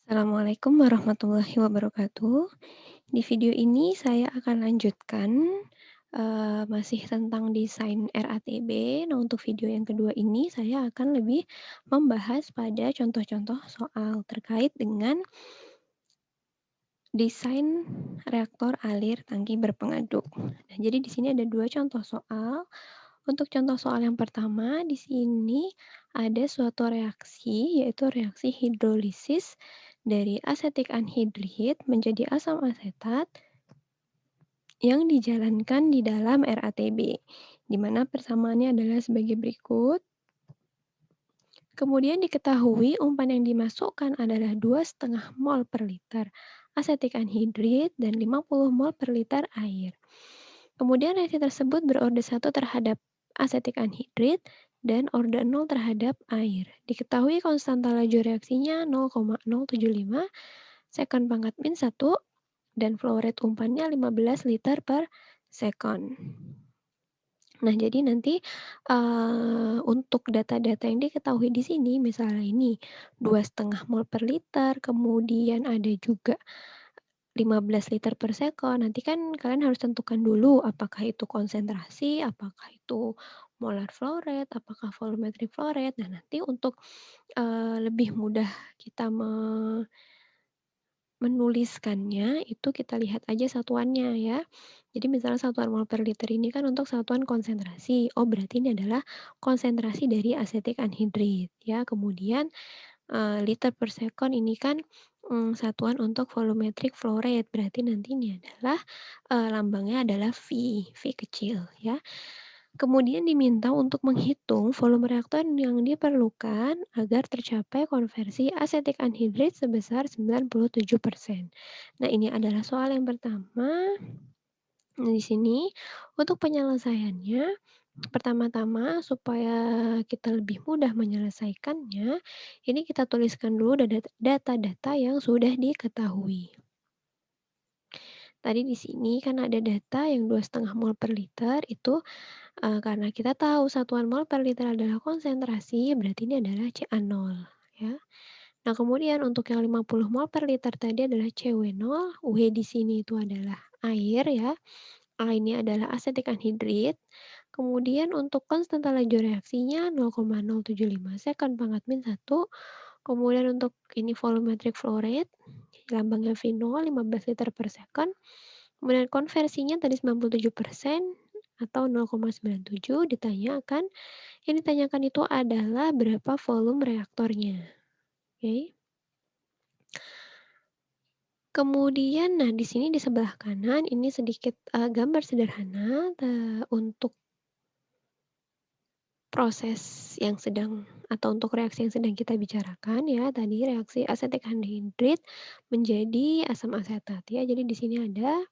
Assalamualaikum warahmatullahi wabarakatuh. Di video ini saya akan lanjutkan, masih tentang desain RATB. Nah, untuk video yang kedua ini saya akan lebih membahas pada contoh-contoh soal terkait dengan desain reaktor alir tangki berpengaduk. Nah, jadi di sini ada 2 contoh soal. Untuk contoh soal yang pertama, di sini ada suatu reaksi, yaitu reaksi hidrolisis dari asetik anhidrid menjadi asam asetat yang dijalankan di dalam RATB, di mana persamaannya adalah sebagai berikut. Kemudian diketahui umpan yang dimasukkan adalah 2,5 mol per liter asetik anhidrid dan 50 mol per liter air. Kemudian reaksi tersebut berorde 1 terhadap asetik anhidrid dan orde 0 terhadap air. Diketahui konstanta laju reaksinya 0,075 sekon pangkat min 1 dan flow rate umpannya 15 liter per sekon. Nah, jadi nanti, untuk data-data yang diketahui di sini, misalnya ini 2,5 mol per liter, kemudian ada juga 15 liter per sekon. Nanti kan kalian harus tentukan dulu apakah itu konsentrasi, apakah itu molar flow rate, apakah volumetric flow rate. Nah, nanti untuk, lebih mudah kita menuliskannya, itu kita lihat aja satuannya ya. Jadi misalnya satuan mol per liter ini kan untuk satuan konsentrasi. Oh, berarti ini adalah konsentrasi dari asetik anhidrid ya. Kemudian, liter per sekon ini kan, satuan untuk volumetric flow rate. Berarti nanti ini adalah, lambangnya adalah V, V kecil ya. Kemudian diminta untuk menghitung volume reaktor yang diperlukan agar tercapai konversi asetik anhidrid sebesar 97%. Nah, ini adalah soal yang pertama. Nah, di sini untuk penyelesaiannya, pertama-tama supaya kita lebih mudah menyelesaikannya, ini kita tuliskan dulu data-data yang sudah diketahui. Tadi di sini kan ada data yang 2,5 mol per liter itu, karena kita tahu satuan mol per liter adalah konsentrasi, berarti ini adalah Ca0 ya. Nah, kemudian untuk yang 50 mol per liter tadi adalah Cw0, W di sini itu adalah air ya. A ini adalah asetik anhidrid. Kemudian untuk konstanta laju reaksinya 0,075 sekon pangkat min 1. Kemudian untuk ini volumetric flow rate, lambangnya V0, 15 liter per sekon. Kemudian konversinya tadi 97% atau 0,97 ditanyakan. Yang ditanyakan itu adalah berapa volume reaktornya. Oke. Kemudian, nah di sini di sebelah kanan ini sedikit, gambar sederhana, untuk proses yang sedang atau untuk reaksi yang sedang kita bicarakan ya, tadi reaksi asetik anhidrid menjadi asam asetat ya. Jadi di sini ada,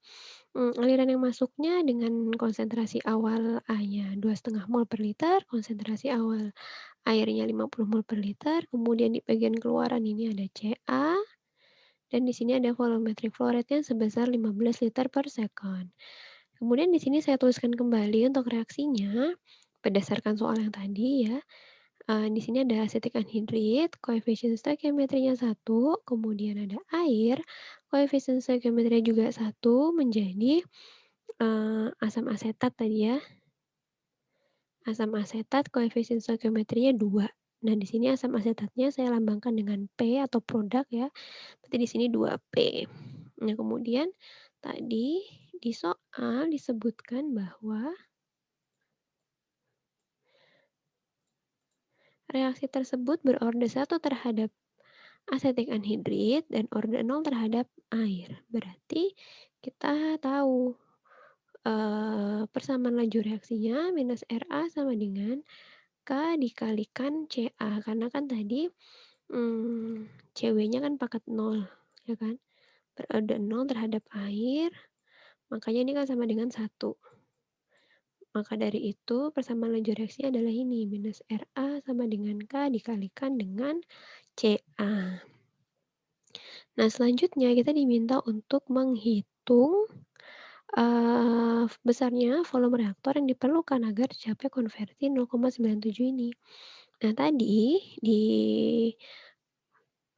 aliran yang masuknya dengan konsentrasi awal A-nya 2,5 mol per liter, konsentrasi awal airnya 50 mol per liter, kemudian di bagian keluaran ini ada Ca, dan di sini ada volumetric flow rate-nya sebesar 15 liter per sekon. Kemudian di sini saya tuliskan kembali untuk reaksinya, berdasarkan soal yang tadi ya. Di sini ada asetik anhidrid, koefisien stoikiometrinya 1, kemudian ada air, koefisien stoikiometrinya juga 1, menjadi, asam asetat tadi ya. Asam asetat koefisien stoikiometrinya 2. Nah, di sini asam asetatnya saya lambangkan dengan P atau produk ya, berarti di sini 2P. Nah, kemudian tadi di soal disebutkan bahwa reaksi tersebut berorde 1 terhadap asetik anhidrid dan orde 0 terhadap air. Berarti kita tahu, persamaan laju reaksinya minus Ra sama dengan K dikalikan Ca. Karena kan tadi, Cw-nya kan pangkat 0, ya kan? Berorde 0 terhadap air, makanya ini kan sama dengan 1. Maka dari itu persamaan laju reaksinya adalah ini, minus Ra sama dengan K dikalikan dengan Ca. Nah, selanjutnya kita diminta untuk menghitung, besarnya volume reaktor yang diperlukan agar tercapai konversi 0,97 ini. Nah, tadi di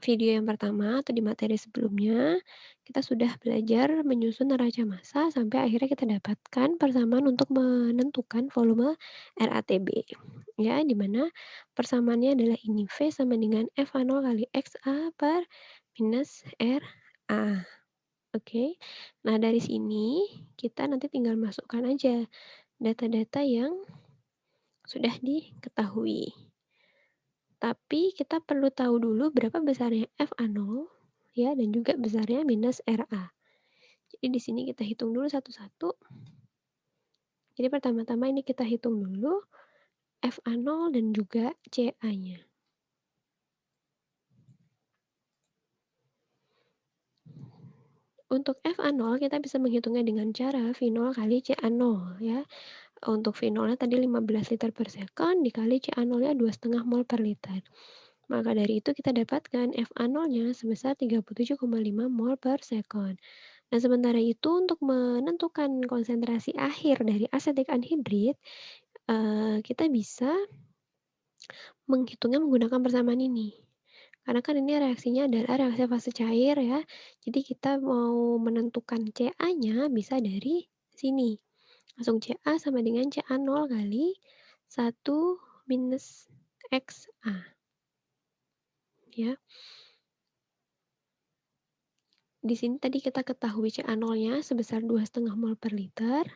video yang pertama atau di materi sebelumnya, kita sudah belajar menyusun neraca massa sampai akhirnya kita dapatkan persamaan untuk menentukan volume RATB. Ya, di mana persamaannya adalah ini V sama dengan FA0 kali XA per minus RA. Oke. Nah, dari sini kita nanti tinggal masukkan aja data-data yang sudah diketahui. Tapi kita perlu tahu dulu berapa besarnya FA0 ya dan juga besarnya minus RA. Jadi di sini kita hitung dulu satu-satu. Jadi pertama-tama ini kita hitung dulu FA0 dan juga CA-nya. Untuk FA0 kita bisa menghitungnya dengan cara V0 kali CA0 ya. Untuk V0-nya tadi 15 liter per second dikali CA0-nya 2,5 mol per liter. Maka dari itu kita dapatkan FA0-nya sebesar 37,5 mol per second. Nah, sementara itu untuk menentukan konsentrasi akhir dari asetik anhidrit, kita bisa menghitungnya menggunakan persamaan ini. Karena kan ini reaksinya adalah reaksi fase cair ya, jadi kita mau menentukan CA-nya bisa dari sini. Langsung CA sama dengan CA0 kali 1 minus XA, ya. Di sini tadi kita ketahui CA0-nya sebesar 2,5 mol per liter,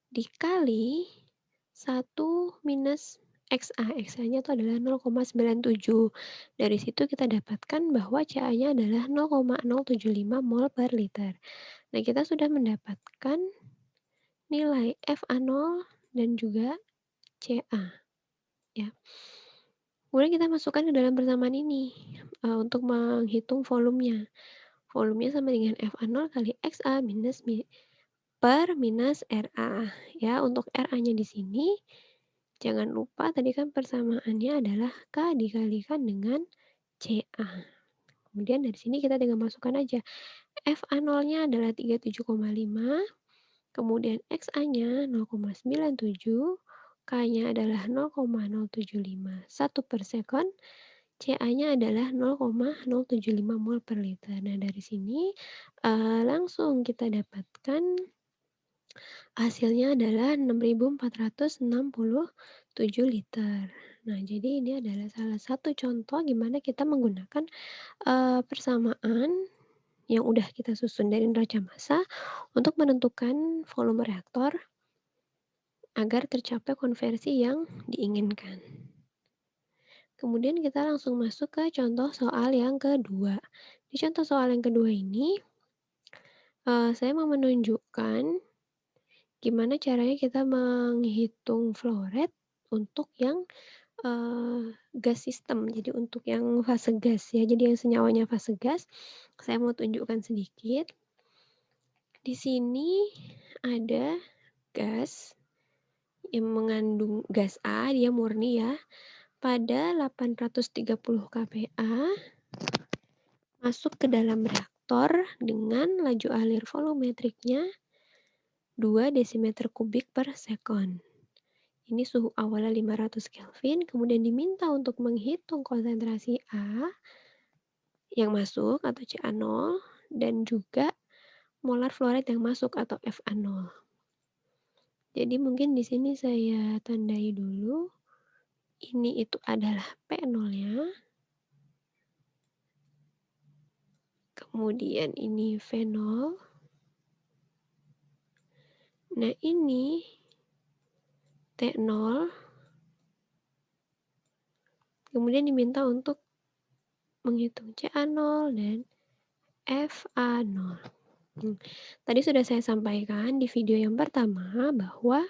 dikali 1 minus XA. XA-nya itu adalah 0,97. Dari situ kita dapatkan bahwa CA-nya adalah 0,075 mol per liter. Nah, kita sudah mendapatkan nilai FA0 dan juga CA, ya. Kemudian kita masukkan ke dalam persamaan ini, untuk menghitung volumenya. Volumenya sama dengan FA0 kali XA per minus RA, ya. Untuk RA-nya di sini jangan lupa tadi kan persamaannya adalah K dikalikan dengan CA. Kemudian dari sini kita tinggal masukkan aja. FA0-nya adalah 37,5, kemudian XA-nya 0,97, K-nya adalah 0,075 1 per second, CA-nya adalah 0,075 mol per liter. Nah, dari sini langsung kita dapatkan hasilnya adalah 6.467 liter. Nah, jadi ini adalah salah satu contoh gimana kita menggunakan persamaan yang udah kita susun dari neraca massa untuk menentukan volume reaktor agar tercapai konversi yang diinginkan. Kemudian kita langsung masuk ke contoh soal yang kedua. Di contoh soal yang kedua ini, saya mau menunjukkan gimana caranya kita menghitung flow rate untuk yang gas sistem. Jadi untuk yang fase gas ya, jadi yang senyawanya fase gas, saya mau tunjukkan sedikit. Di sini ada gas yang mengandung gas A, dia murni ya, pada 830 kPa masuk ke dalam reaktor dengan laju alir volumetriknya 2 desimeter kubik per second. Ini suhu awalnya 500 Kelvin, kemudian diminta untuk menghitung konsentrasi A yang masuk atau CA0 dan juga molar flow rate yang masuk atau FA0. Jadi mungkin di sini saya tandai dulu. Ini itu adalah P0-nya. Kemudian ini V0. Nah, ini T0. Kemudian diminta untuk menghitung CA0 dan FA0. Tadi sudah saya sampaikan di video yang pertama bahwa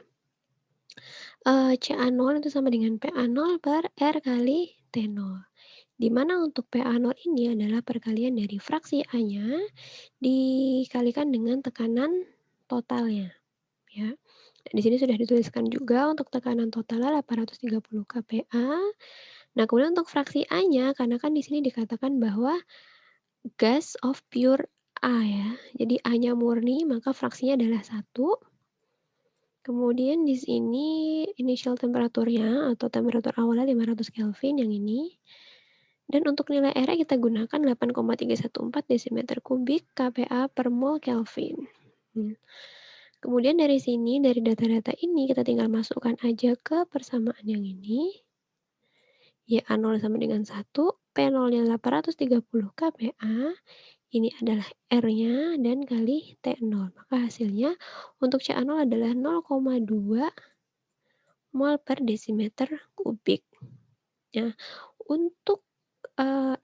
CA0 itu sama dengan PA0 per R kali T0. Di mana untuk PA0 ini adalah perkalian dari fraksi A-nya dikalikan dengan tekanan totalnya, ya. Dan di sini sudah dituliskan juga untuk tekanan totalnya 830 kPa. Nah, kemudian untuk fraksi A-nya, karena kan di sini dikatakan bahwa gas of pure A ya, jadi A-nya murni, maka fraksinya adalah 1. Kemudian di sini initial temperaturnya atau temperatur awalnya 500 Kelvin yang ini. Dan untuk nilai R-nya kita gunakan 8,314 desimeter kubik kPa per mol Kelvin. Kemudian dari sini, dari data-data ini kita tinggal masukkan aja ke persamaan yang ini. YA0 sama dengan 1, P0-nya 830 kPa, ini adalah R-nya dan kali T0. Maka hasilnya untuk CA0 adalah 0,2 mol per desimeter kubik. Nah, untuk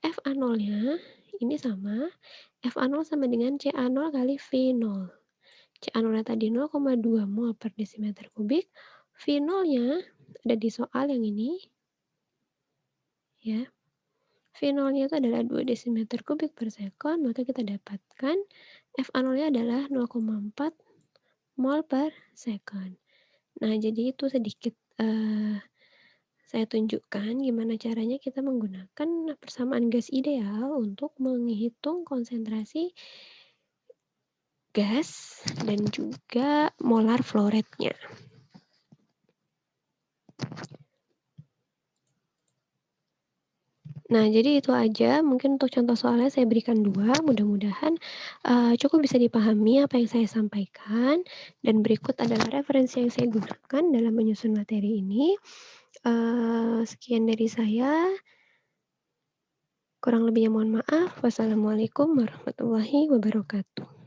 FA0-nya ini sama, FA0 sama dengan CA0 kali V0. CA0-nya tadi 0,2 mol per desimeter kubik, V0-nya ada di soal yang ini, ya. V0-nya itu adalah 2 desimeter kubik per sekon, maka kita dapatkan FA0-nya adalah 0,4 mol per sekon. Nah, jadi itu sedikit saya tunjukkan gimana caranya kita menggunakan persamaan gas ideal untuk menghitung konsentrasi gas dan juga molar flow rate-nya. Nah, jadi itu aja mungkin untuk contoh soalnya saya berikan 2, mudah-mudahan cukup bisa dipahami apa yang saya sampaikan, dan berikut adalah referensi yang saya gunakan dalam menyusun materi ini. Sekian dari saya, kurang lebihnya mohon maaf. Wassalamualaikum warahmatullahi wabarakatuh.